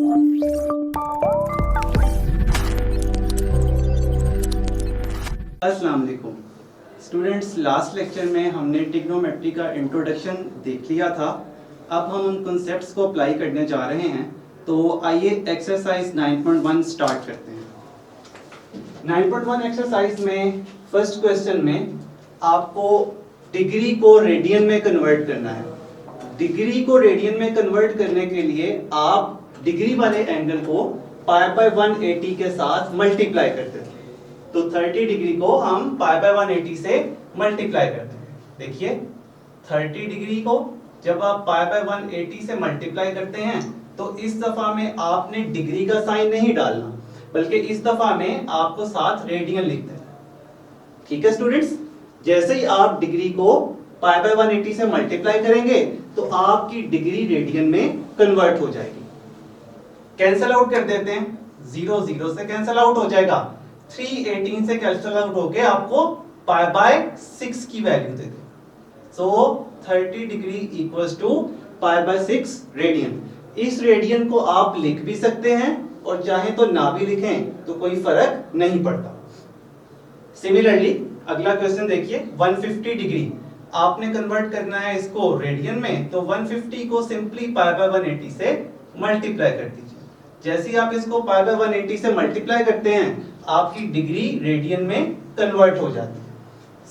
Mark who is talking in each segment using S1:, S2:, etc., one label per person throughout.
S1: अस्सलाम वालेकुम students, last lecture में हमने ट्रिग्नोमेट्री का इंट्रोडक्शन देख लिया था। अब हम उन कॉन्सेप्ट्स को अप्लाई करने जा रहे हैं। तो आइए एक्सरसाइज 9.1 स्टार्ट करते हैं। 9.1 एक्सरसाइज में फर्स्ट क्वेश्चन में आपको डिग्री को रेडियन में कन्वर्ट करना है। डिग्री को रेडियन में कन्वर्ट करने के लिए आप डिग्री वाले एंगल को पाई बाय 180 के साथ मल्टीप्लाई करते हैं। तो 30 डिग्री को हम पाई बाय 180 से मल्टीप्लाई करते हैं। देखिए 30 डिग्री को जब आप पाई बाय 180 से मल्टीप्लाई करते हैं तो इस दफा में आपने डिग्री का साइन नहीं डालना, बल्कि इस दफा में आपको साथ रेडियन लिखते हैं। ठीक है स्टूडेंट्स, जैसे ही आप डिग्री को पाई बाय 180 से मल्टीप्लाई करेंगे तो आपकी डिग्री रेडियन में कन्वर्ट हो जाएगी। कैंसल आउट कर देते हैं, 0 0 से कैंसल आउट हो जाएगा, 318 से कैंसल आउट होके आपको पाई बाय 6 की वैल्यू दे दे। So 30 degree equals to pi by 6 radian. इस रेडियन को आप लिख भी सकते हैं और चाहे तो ना भी लिखें तो कोई फर्क नहीं पड़ता। सिमिलरली अगला क्वेश्चन देखिए, 150 डिग्री आपने कन्वर्ट करना है इसको रेडियन में, तो 150 को सिंपली पाई बाय 180 से मल्टीप्लाई कर दीजिए। जैसे ही आप इसको पाई बाय 180 से मल्टीप्लाई करते हैं आपकी डिग्री रेडियन में कन्वर्ट हो जाती है।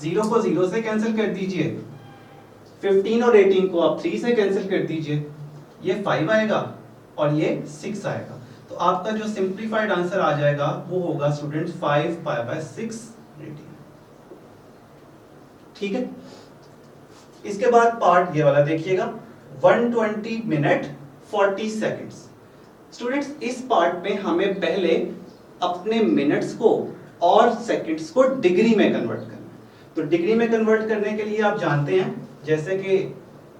S1: 0 को 0 से कैंसिल कर दीजिए, 15 और 18 को आप 3 से कैंसिल कर दीजिए, ये 5 आएगा और ये 6 आएगा। तो आपका जो सिंप्लीफाइड आंसर आ जाएगा वो होगा स्टूडेंट्स 5 पाई बाय 6 रेडियन। ठीक है, इसके बाद पार्ट ये वाला देखिएगा, 120 मिनट 40 सेकंड्स। स्टूडेंट्स इस पार्ट में हमें पहले अपने मिनट्स को और सेकंड्स को डिग्री में कन्वर्ट करना है। तो डिग्री में कन्वर्ट करने के लिए आप जानते हैं, जैसे कि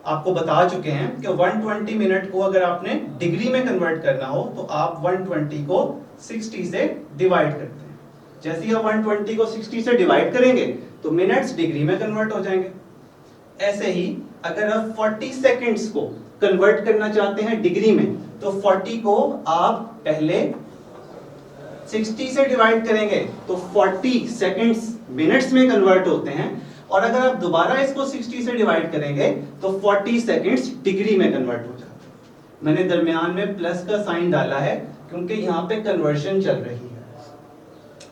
S1: आपको बता चुके हैं कि 120 मिनट को अगर आपने डिग्री में कन्वर्ट करना हो तो आप 120 को 60 से डिवाइड करते हैं। जैसे ही आप 120 को 60 से डिवाइड करेंगे तो मिनट्स डिग्री में कन्वर्ट हो जाएंगे। ऐसे ही अगर आप 40 सेकंड्स को कन्वर्ट करना चाहते हैं डिग्री में तो 40 को आप पहले 60 से डिवाइड करेंगे तो 40 सेकंड्स मिनट्स में कन्वर्ट होते हैं, और अगर आप दोबारा इसको 60 से डिवाइड करेंगे तो 40 सेकंड्स डिग्री में कन्वर्ट हो जाते हैं। मैंने दरमियान में प्लस का साइन डाला है क्योंकि यहाँ पे कन्वर्शन चल रही है।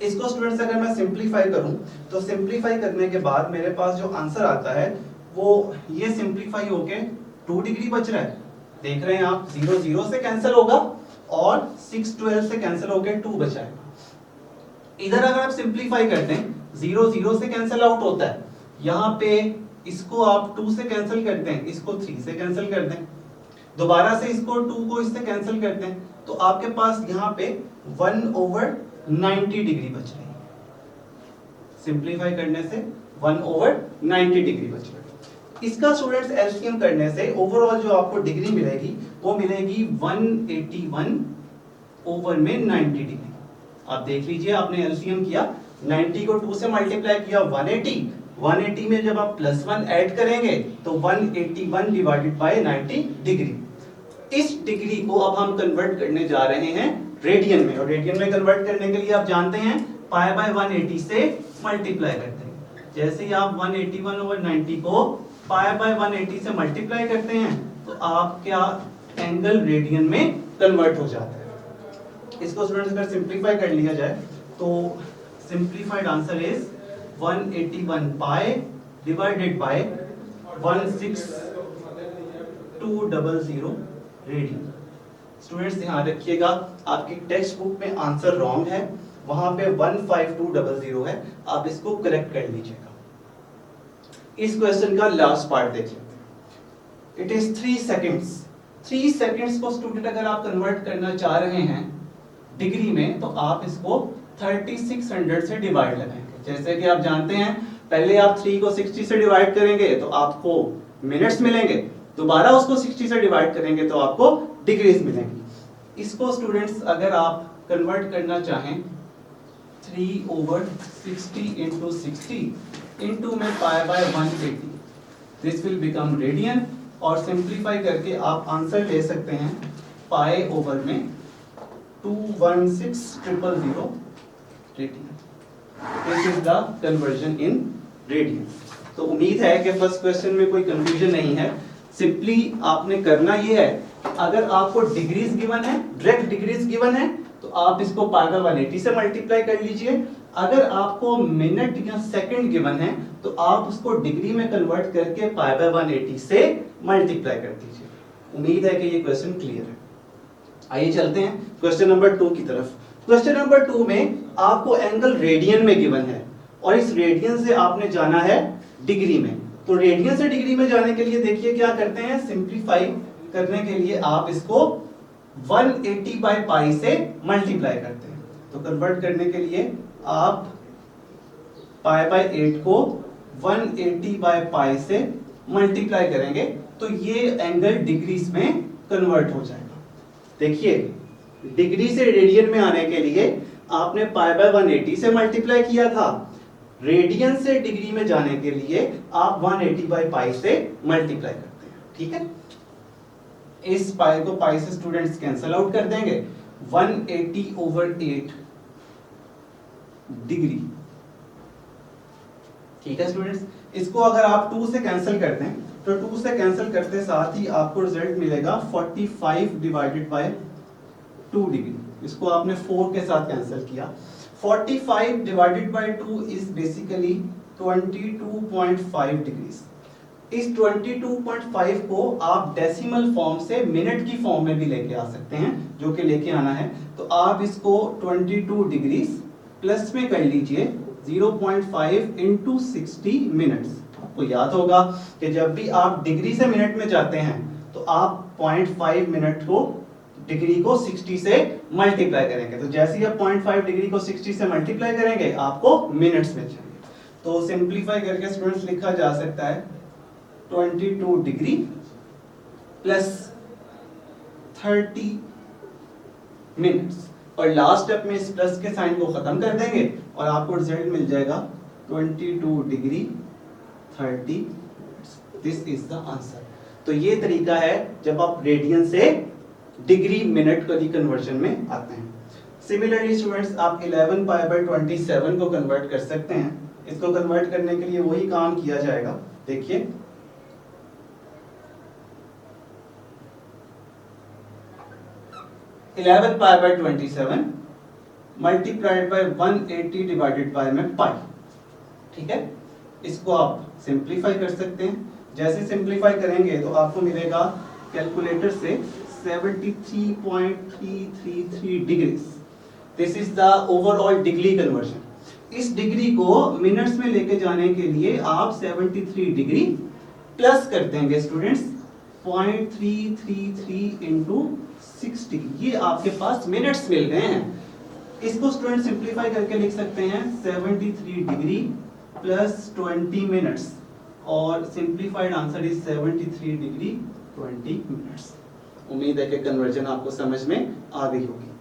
S1: इसको स्टूडेंट्स अगर मैं सिंप्लीफाई करूं तो सिंप्लीफाई करने के बाद मेरे पास जो आंसर आता है वो ये सिंप्लीफाई होके 2 डिग्री बच रहा है। देख रहे हैं आप, 0 0 से कैंसिल होगा और 6 12 से कैंसिल होकर 2 बचाएगा। इधर अगर आप सिंप्लीफाई करते हैं 0 0 से कैंसिल आउट होता है, यहाँ पे इसको आप 2 से कैंसिल करते हैं, इसको 3 से कैंसिल कर दें, दोबारा से इसको 2 को इससे कैंसिल करते हैं, तो आपके पास यहाँ पे 1/90 डिग्री बच रही है। सिंप्लीफाई करने से 1/90 डिग्री बच रही है। इसका स्टूडेंट्स एलसीएम करने से ओवरऑल जो आपको डिग्री मिलेगी वो मिलेगी 181 ओवर में 90 डिग्री। आप देख लीजिए, आपने एलसीएम किया, 90 को 2 से मल्टीप्लाई किया 180 में जब आप +1 ऐड करेंगे तो 181 डिवाइडेड बाय 90 डिग्री। इस डिग्री को अब हम कन्वर्ट करने जा रहे हैं रेडियन में, और रेडियन में कन्वर्ट करने के लिए आप जानते हैं पाई बाय 180 से मल्टीप्लाई करते हैं। जैसे ही आप 181 ओवर 90 को पाई बाय 180 से मल्टीप्लाई करते हैं तो आपका एंगल रेडियन में कन्वर्ट हो जाता है। इसको स्टूडेंट्स अगर सिंप्लीफाई कर लिया जाए तो simplified answer is 181 pi divided by 16200 radian. Students ध्यान रखिएगा, आपकी टेक्स्ट बुक में आंसर रॉन्ग है, वहां पे 15200 है, आप इसको करेक्ट कर लीजिएगा। इस क्वेश्चन का लास्ट पार्ट देख लेते हैं। It is 3 seconds. 3 सेकंड्स को स्टूडेंट अगर आप कन्वर्ट करना चाह रहे हैं डिग्री में तो आप इसको 3600 से डिवाइड लगाएंगे। जैसे कि आप जानते हैं पहले आप 3 को 60 से डिवाइड करेंगे तो आपको मिनट्स मिलेंगे, दोबारा उसको 60 से डिवाइड करेंगे तो आपको डिग्रीज मिलेंगी। इसको स्टूडेंट्स अगर आप कन्वर्ट करना चाहें 3/60 into 60 into में pi by 180, this will become radian, और सिंप्लीफाई करके आप आंसर ले सकते हैं पाई ओवर में 216,000 radian. This is the conversion in radian. तो उम्मीद है कि फर्स्ट क्वेश्चन में कोई कंफ्यूजन नहीं है। सिंपली आपने करना ये है, अगर आपको डिग्रीज गिवन है, डायरेक्ट डिग्रीज गिवन है, तो आप इसको पाई बाय 180 से मल्टीप्लाई कर लीजिए। अगर आपको मिनट या सेकंड गिवन है तो आप उसको डिग्री में कन्वर्ट करके पाई बाय 180 से मल्टीप्लाई कर दीजिए। उम्मीद है कि ये क्वेश्चन क्लियर है। आइए चलते हैं क्वेश्चन नंबर 2 की तरफ। क्वेश्चन नंबर 2 में आपको एंगल रेडियन में गिवन है और इस रेडियन से आपने जाना है डिग्री में। तो रेडियन से डिग्री में जाने के लिए देखिए क्या करते हैं, सिंप्लीफाई करने के लिए आप इसको 180 बाय पाई से मल्टीप्लाई करते हैं। तो कन्वर्ट करने के लिए आप पाई बाय 8 को 180 बाय पाई से मल्टीप्लाई करेंगे तो ये एंगल डिग्रीज में कन्वर्ट हो जाएगा। देखिए डिग्री से रेडियन में आने के लिए आपने पाई बाय 180 से मल्टीप्लाई किया था, रेडियन से डिग्री में जाने के लिए आप 180 बाय पाई से मल्टीप्लाई करते हैं। ठीक है, इस पाई को पाई से स्टूडेंट्स कैंसिल आउट कर देंगे, 180/8 डिग्री। ठीक है स्टूडेंट्स, इसको अगर आप 2 से कैंसिल करते हैं तो 2 से कैंसिल करते साथ ही आपको रिजल्ट मिलेगा 45/2 डिग्री। इसको आपने 4 के साथ कैंसिल किया। 45/2 इज बेसिकली 22.5 डिग्रीज। इस 22.5 को आप डेसिमल फॉर्म से मिनट की फॉर्म में भी लेके आ सकते हैं, जो कि लेके आना है। तो आप इसको 22 डिग्रीज प्लस में कर लीजिए 0.5 इंटू 60 मिनट्स। आपको याद होगा कि जब भी आप डिग्री से मिनट में जाते हैं तो आप 0.5 मिनट को डिग्री को 60 से मल्टीप्लाई करेंगे। तो जैसे ही आप 0.5 डिग्री को 60 से मल्टीप्लाई करेंगे आपको मिनट्स में चाहिए। तो सिंप्लीफाई करके स्टूडेंट्स लिखा जा सकता है 22 डिग्री प्लस 30 मिनट्स, और लास्ट स्टेप में इस प्लस के साइन को खत्म कर देंगे और आपको रिजल्ट मिल जाएगा 22 degree 30। This is the answer. तो ये तरीका है जब आप रेडियन से डिग्री मिनट का कन्वर्जन में आते हैं। सिमिलरली स्टूडेंट्स आप 11 पाई बाय 27 को कन्वर्ट कर सकते हैं। इसको कन्वर्ट करने के लिए वही काम किया जाएगा। देखिए 11 pi by 27 multiplied by 180 divided by में पाई। ठीक है, इसको आप सिंप्लीफाई कर सकते हैं। जैसे सिंप्लीफाई करेंगे तो आपको मिलेगा कैलकुलेटर से 73.333 degrees. This is the overall degree conversion. इस डिग्री को मिनट्स में लेके जाने के लिए आप 73 डिग्री प्लस कर देंगे स्टूडेंट्स 0.333 इंटू 60। ये आपके पास मिनट्स मिल गए हैं। इसको स्टूडेंट सिंप्लीफाई करके लिख सकते हैं 73 डिग्री प्लस 20 मिनट्स, और simplified answer is 73 degree 20 minutes. उम्मीद है कि कन्वर्जन आपको समझ में आ गई होगी।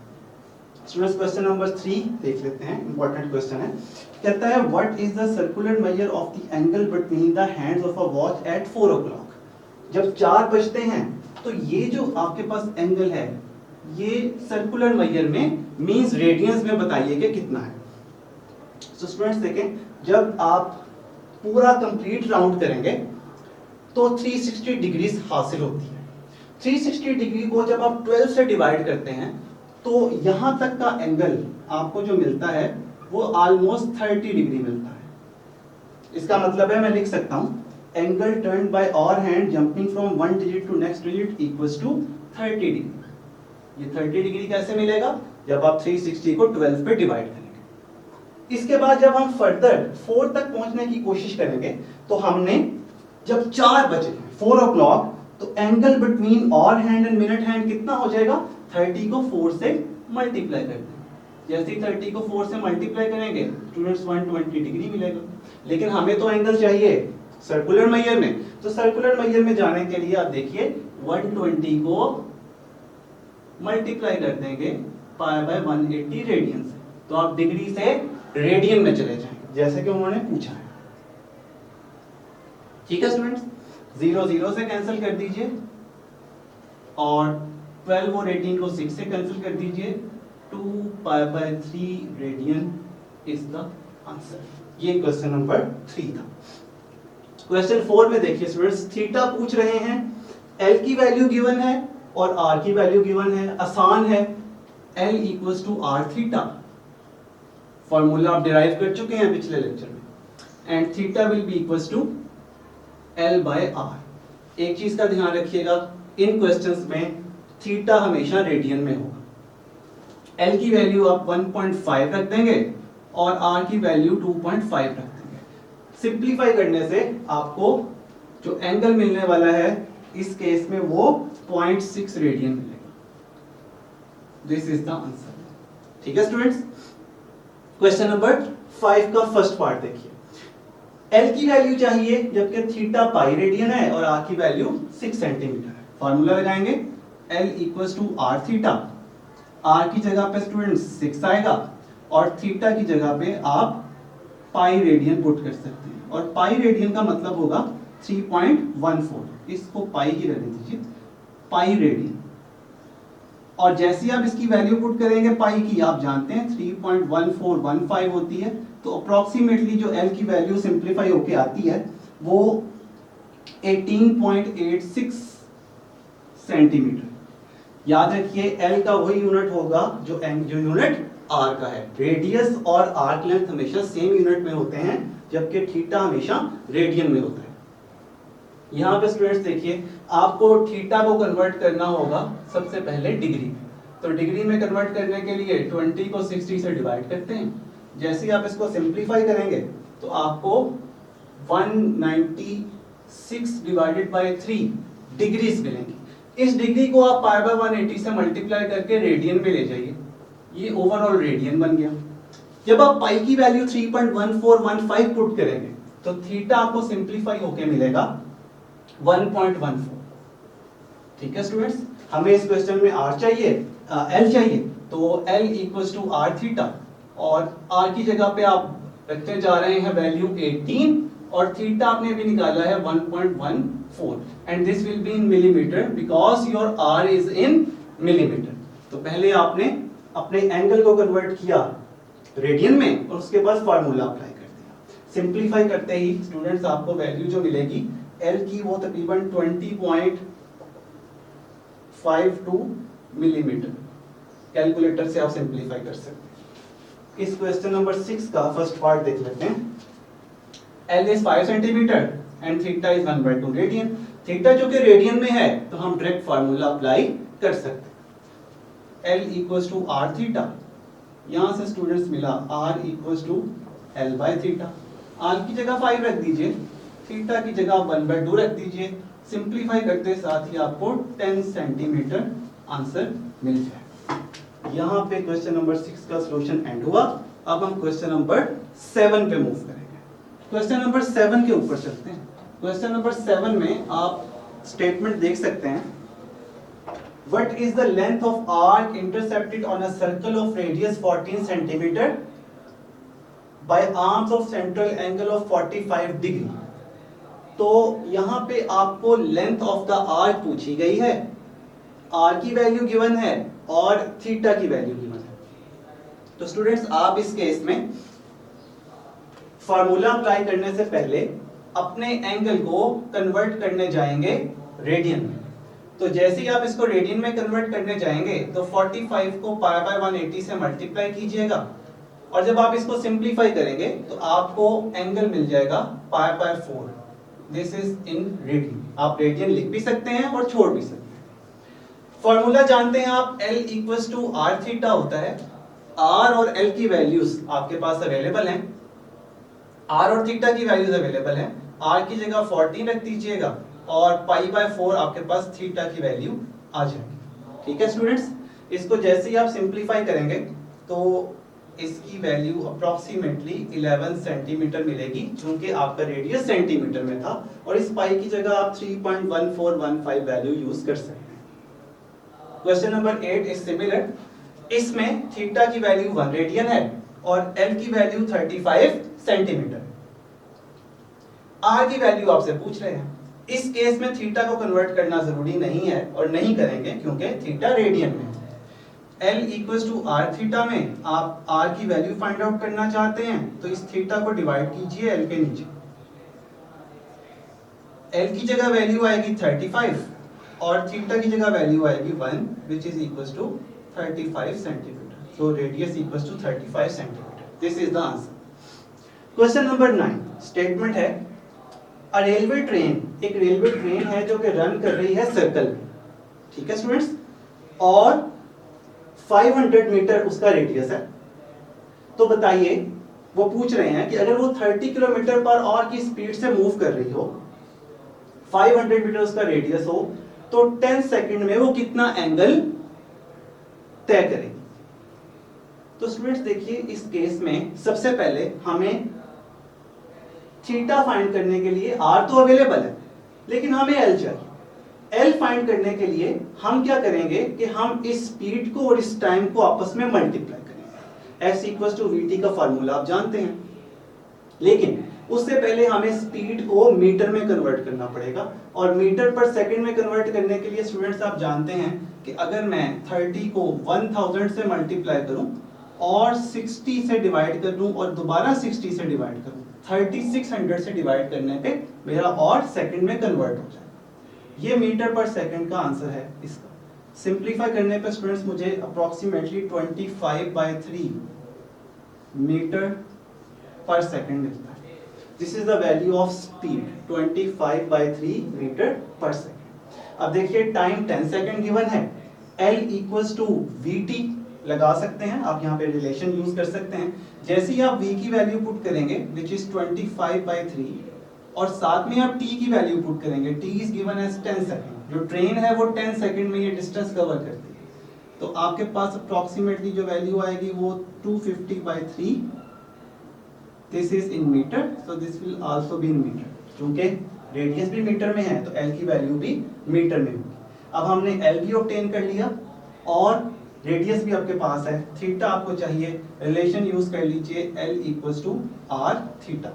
S1: स्टूडेंट्स क्वेश्चन नंबर 3 देख लेते हैं, इंपॉर्टेंट क्वेश्चन है। कहता है what is the circular measure of the angle between the hands of a watch at 4 o'clock। जब 4 बजते हैं तो ये जो आपके पास एंगल है ये सर्कुलर मेजर में मींस रेडियंस में बताइए कि कितना है। सो स्टूडेंट्स देखें, जब आप पूरा कंप्लीट राउंड करेंगे तो 360 डिग्रीज हासिल होती है। 360 डिग्री को जब आप 12 से डिवाइड करते हैं तो यहां तक का एंगल आपको जो मिलता है वो ऑलमोस्ट 30 डिग्री मिलता है। इसका मतलब है मैं लिख सकता हूं angle turn by hour hand jumping from one digit to next digit equals to 30 degree. ये 30 डिग्री कैसे मिलेगा? जब आप 360 को 12 पे डिवाइड करेंगे। इसके बाद जब हम फर्दर 4 तक पहुंचने की कोशिश करेंगे तो हमने जब 4 बजे 4 o'clock तो angle between hour hand and minute hand कितना हो जाएगा? 30 को 4 से मल्टीप्लाई कर देंगे। जैसे ही 30 को 4 से मल्टीप्लाई करेंगे स्टूडेंट्स 120 डिग्री मिलेगा। लेकिन हमें तो एंगल चाहिए सर्कुलर मेजर में, तो सर्कुलर मेजर में जाने के लिए आप देखिए 120 को मल्टीप्लाई कर देंगे पाई बाय 180 रेडियन से, तो आप डिग्री से रेडियन में चले जाएंगे जैसे कि उन्होंने पूछा है। ठीक है स्टूडेंट्स, 0 0 से कैंसिल कर दीजिए और 12 और 18 को 6 से कैंसिल कर दीजिए। 2π/3 रेडियन इज द आंसर। ये क्वेश्चन नंबर 3 था। क्वेश्चन 4 में देखिए स्टूडेंट्स, थीटा पूछ रहे हैं, एल की वैल्यू गिवन है और आर की वैल्यू गिवन है, आसान है, L equals to R theta, formula आप डिराइव कर चुके हैं पिछले लेक्चर में, and theta will be equals to L by R. एक चीज का ध्यान रखिएगा, इन क्वेश्चंस में थीटा हमेशा रेडियन में होगा। एल की वैल्यू आप 1.5 रख देंगे और आर की वैल्यू 2.5 रख देंगे। सिंप्लीफाई करने से आपको जो एंगल मिलने वाला है इस केस में वो 0.6 रेडियन मिलेगा। This is the answer. ठीक है स्टूडेंट्स, क्वेश्चन नंबर 5 का फर्स्ट पार्ट देखिए। एल की वैल्यू चाहिए जबकि थीटा पाई रेडियन है और आर की वैल्यू 6 सेंटीमीटर है। फॉर्मूला लगाएंगे, L equals to R theta, R की जगह पे स्टूडेंट 6 आएगा और थीटा की जगह पे आप पाई रेडियन पुट कर सकते हैं, और पाई रेडियन का मतलब होगा 3.14, इसको पाई की रहने दीजिए, पाई रेडियन। और जैसे आप इसकी वैल्यू पुट करेंगे पाई की, आप जानते हैं 3.1415 होती है, तो अप्रोक्सीमेटली जो एल की वैल्यू सिंप्लीफाई होके आती है वो 18.86 सेंटीमीटर। याद रखिए एल का वही यूनिट होगा जो यूनिट आर का है। रेडियस और आर्क लेंथ हमेशा सेम यूनिट में होते हैं, जबकि थीटा हमेशा रेडियन में होता है। यहाँ पे स्टूडेंट्स देखिए, आपको थीटा को कन्वर्ट करना होगा सबसे पहले डिग्री में। तो डिग्री में कन्वर्ट करने के लिए 20 को 60 से डिवाइड करते हैं। जैसे ही आप इसको सिंप्लीफाई करेंगे तो आपको 196 डिवाइडेड बाय 3 डिग्रीज मिलेंगी। इस डिग्री को आप पाई बाय 180 से मल्टीप्लाई करके रेडियन में ले जाइए, ये ओवरऑल रेडियन बन गया। जब आप पाई की वैल्यू 3.1415 पुट करेंगे तो थीटा आपको सिंप्लीफाई होके मिलेगा 1.14। ठीक है स्टूडेंट्स, हमें इस क्वेश्चन में आर चाहिए, एल चाहिए, तो L equals to R theta, और आर की जगह पे आप रखते जा रहे हैं वैल्यू 18 और थीटा आपने अभी निकाला है 1.14, and this will be in millimetre because your R is in millimetre. तो पहले आपने अपने एंगल को कन्वर्ट किया रेडियन में और उसके बाद फार्मूला अप्लाई कर दिया। सिंप्लीफाई करते ही स्टूडेंट्स आपको वैल्यू जो मिलेगी एल की वो तकरीबन 20.52 मिलीमीटर। कैलकुलेटर से आप सिंप्लीफाई कर सकते हैं। इस क्वेश्चन नंबर 6 का फर्स्ट पार्ट देख लेते हैं। L is 5 centimetre and theta is 1/2 radian. Theta जो कि रेडियन में है तो हम डायरेक्ट फार्मूला अप्लाई कर सकते हैं। L equals to R theta, यहां से स्टूडेंट्स मिला R equals to L by theta. R की जगह 5 रख दीजिए, थीटा की जगह 1/2 रख दीजिए। सिंप्लीफाई करते साथ ही आपको 10 सेंटीमीटर आंसर मिल जाए। यहाँ पे क्वेश्चन नंबर 6 का सॉल्यूशन एंड हुआ। अब हम क्वेश्चन नंबर 7 पे मूव करेंगे। क्वेश्चन नंबर 7 के ऊपर चलते हैं। क्वेश्चन नंबर 7 में आप स्टेटमेंट देख सकते हैं, What is the length of arc intercepted on a circle of radius 14 centimeter by arms of central angle of 45 degree? तो यहाँ पे आपको लेंथ ऑफ द आर्क पूछी गई है, आर की वैल्यू गिवन है और थीटा की वैल्यू गिवन है। तो स्टूडेंट्स आप इस केस में फार्मूला अप्लाई करने से पहले अपने एंगल को कन्वर्ट करने जाएंगे रेडियन में। तो जैसे ही आप इसको रेडियन में कन्वर्ट करने जाएंगे तो 45 को पाई बाय 180 से मल्टीप्लाई कीजिएगा, और जब आप इसको सिंप्लीफाई करेंगे तो आपको एंगल मिल जाएगा pi by 4। This is in radian. आप रेडियन लिख भी सकते हैं और छोड़ भी सकते हैं। फॉर्मूला जानते हैं आप, L equals to R theta होता है। आर और एल की वैल्यूज आपके पास अवेलेबल हैं, आर और थीटा की वैल्यूज अवेलेबल हैं। आर की जगह 14 रख दीजिएगा और पाई बाय 4 आपके पास थीटा की वैल्यू आ जाएगी। ठीक है स्टूडेंट्स, इसको जैसे ही आप सिंप्लीफाई करेंगे तो इसकी वैल्यू अप्रोक्सीमेटली 11 सेंटीमीटर मिलेगी, क्योंकि आपका रेडियस सेंटीमीटर में था, और इस पाई की जगह आप 3.1415 वैल्यू यूज कर सकते हैं। Question number 8 is similar. इसमें थीटा की वैल्यू 1 रेडियन है और एल की वैल्यू 35 सेंटीमीटर। आर की वैल्यू आपसे पूछ रहे हैं। इस केस में थीटा को कन्वर्ट करना जरूरी नहीं है और नहीं करेंगे क्योंकि थीटा रेडियन में है। L equals to R theta में आप R की वैल्यू फाइंड आउट करना चाहते हैं तो इस थीटा को डिवाइड कीजिए L के नीचे। L की जगह वैल्यू आएगी 35 और थीटा की जगह वैल्यू आएगी 1 which is equals to 35 centimetre. So radius equals to 35 centimetre. This is the answer. Question number 9 statement है A railway train, एक रेलवे ट्रेन है जो कि रन कर रही है सर्कल में, ठीक है स्टूडेंट्स, और 500 मीटर उसका रेडियस है। तो बताइए, वो पूछ रहे हैं कि अगर वो 30 किलोमीटर पर आवर की स्पीड से मूव कर रही हो, 500 मीटर उसका रेडियस हो, तो 10 सेकंड में वो कितना एंगल तय करेगी। तो स्टूडेंट्स देखिए, इस केस में सबसे पहले हमें थीटा फाइंड करने के लिए आर तो अवेलेबल है लेकिन हमें एल चाहिए। एल फाइंड करने के लिए हम क्या करेंगे कि हम इस स्पीड को और इस टाइम को आपस में मल्टीप्लाई करेंगे। एस इक्वल्स टू वीटी का फार्मूला आप जानते हैं, लेकिन उससे पहले हमें स्पीड को मीटर में कन्वर्ट करना पड़ेगा, और मीटर पर सेकंड में कन्वर्ट करने के लिए स्टूडेंट्स आप जानते हैं कि अगर मैं 30 को 1000 से मल्टीप्लाई करूं और 60 से डिवाइड कर दूं और दोबारा 60 से डिवाइड करूं, 3600 से डिवाइड करने पे मेरा और सेकंड में कन्वर्ट हो जाए। ये मीटर पर सेकंड का आंसर है इसका। सिंपलीफाई करने पे स्टूडेंट्स मुझे अप्रोक्सीमेटली 25/3 मीटर पर सेकंड मिलता है। This is the value of speed, 25/3 metre per second. अब देखिए, टाइम 10 सेकंड गिवन है। L इक्वल्स टू VT लगा सकते हैं, आप यहाँ पे रिलेशन यूज कर सकते हैं। जैसे ही आप v की वैल्यू पुट करेंगे विच इज 25/3 और साथ में आप t की वैल्यू पुट करेंगे, t is given as 10 second. जो ट्रेन है वो 10 सेकंड में ये डिस्टेंस कवर करती है, तो आपके पास अप्रोक्सीमेटली जो वैल्यू आएगी वो 250/3। This is in metre, so this will also be in metre. क्योंकि रेडियस भी मीटर में है तो l की वैल्यू भी मीटर में होगी। अब हमने l भी ऑब्टेन कर लिया और रेडियस भी आपके पास है, थीटा आपको चाहिए, रिलेशन यूज कर लीजिए L equals to R theta.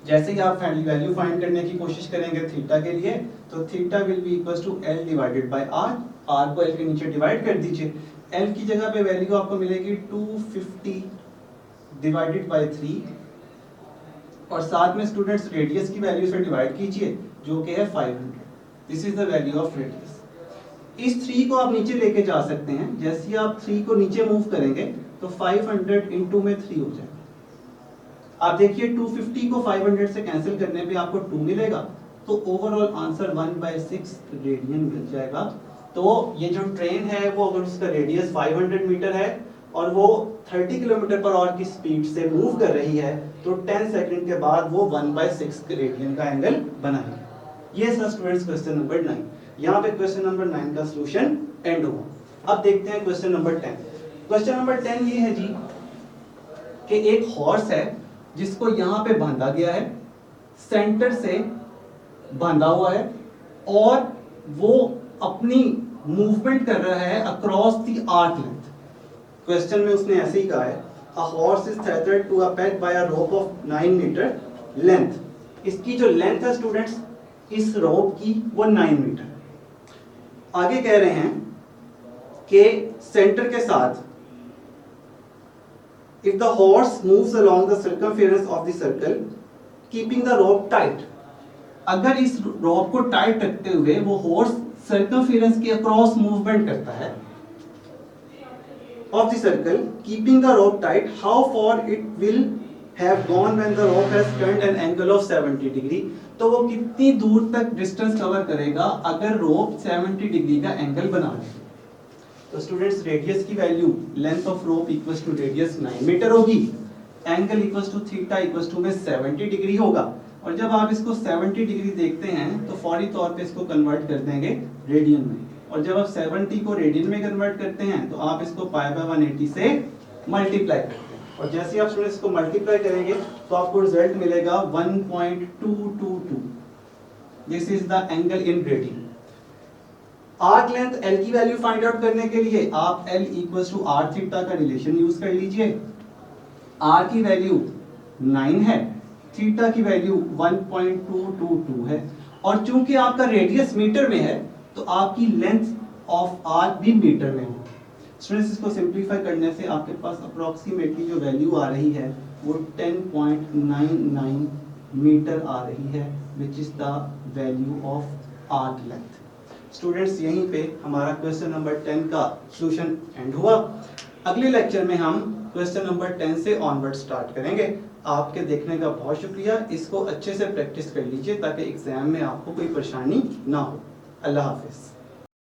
S1: जैसे ही आप वैल्यू फाइंड करने की कोशिश करेंगे थीटा के लिए, तो theta will be equals to L divided by R. R को L के नीचे डिवाइड कर दीजिए। L की जगह पे वैल्यू आपको मिलेगी 250 डिवाइडेड बाय 3 और साथ में स्टूडेंट्स रेडियस की वैल्यू से डिवाइड कीजिए जो कि है 500। This is the value of radius. इस 3 को आप नीचे लेके जा सकते हैं। जैसे ही आप 3 को नीचे मूव करेंगे तो 500 इंटू में 3 हो जाएगा। आप देखिए 250 को 500 से कैंसिल करने पे आपको 2 मिलेगा, तो ओवरऑल आंसर 1/6 रेडियन मिल जाएगा। तो ये जो ट्रेन है वो अगर उसका रेडियस 500 मीटर है और वो 30 किलोमीटर पर आवर की स्पीड से मूव कर रही है, तो 10 सेकंड के बाद वो 1/6 रेडियन का एंगल बनाएगी। ये था स्टूडेंट्स क्वेश्चन नंबर 9। यहाँ पे क्वेश्चन नंबर 9 का सॉल्यूशन एंड हुआ। अब देखते हैं क्वेश्चन नंबर 10। क्वेश्चन नंबर 10 ये है जी कि एक हॉर्स है जिसको यहाँ पे बांधा गया है, सेंटर से बांधा हुआ है और वो अपनी मूवमेंट कर रहा है across the arc length. Question में उसने ऐसे ही कहा है, a horse is tethered to a peg by a rope of 9 metre length. इसकी जो लेंथ है स्टूडेंट्स इस रोप की वो 9 मीटर। आगे कह रहे हैं कि सेंटर के साथ if the horse moves along the circumference of the circle keeping the rope tight, अगर इस रोप को टाइट रखते हुए वो हॉर्स सर्कमफेरेंस के अक्रॉस मूवमेंट करता है of the circle keeping the rope tight, how far it will have gone when the rope has turned an angle of 70 degree। तो वो कितनी दूर तक डिस्टेंस कवर करेगा अगर रोप 70 डिग्री का एंगल बना ले। तो स्टूडेंट्स रेडियस की value length of rope equals to radius 9 metre होगी, angle equals to theta equals to में 70 डिग्री होगा। और जब आप इसको 70 डिग्री देखते हैं तो फौरी तौर पे इसको कन्वर्ट कर देंगे रेडियन में, और जब आप 70 को रेडियन में कन्वर्ट करते हैं तो आप इसको π/180 से मल्टीप्लाई करते हैं, और जैसे आप स्टूडेंट्स को मल्टीप्लाई करेंगे तो आपको रिजल्ट मिलेगा 1.222। This is the angle in radian. Arc length L की वैल्यू फाइंड आउट करने के लिए आप L equals to R theta का रिलेशन यूज कर लीजिए। R की वैल्यू 9 है, थीटा की वैल्यू 1.222 है, और चूंकि आपका रेडियस मीटर में है तो आपकी लेंथ ऑफ आर्क भी मीटर में हो। स्टूडेंट्स इसको सिंप्लीफाई करने से आपके पास अप्रॉक्सीमेटली जो वैल्यू आ रही है वो 10.99 मीटर आ रही है, which is the value of arc length. Students यहीं पे हमारा क्वेश्चन नंबर 10 का सॉल्यूशन एंड हुआ। अगले लेक्चर में हम क्वेश्चन नंबर 10 से ऑनवर्ड स्टार्ट करेंगे। आपके देखने का बहुत शुक्रिया। इसको अच्छे से प्रैक्टिस कर लीजिए ताकि एग्जाम में आपको कोई परेशानी ना हो। अल्लाह हाफिज़।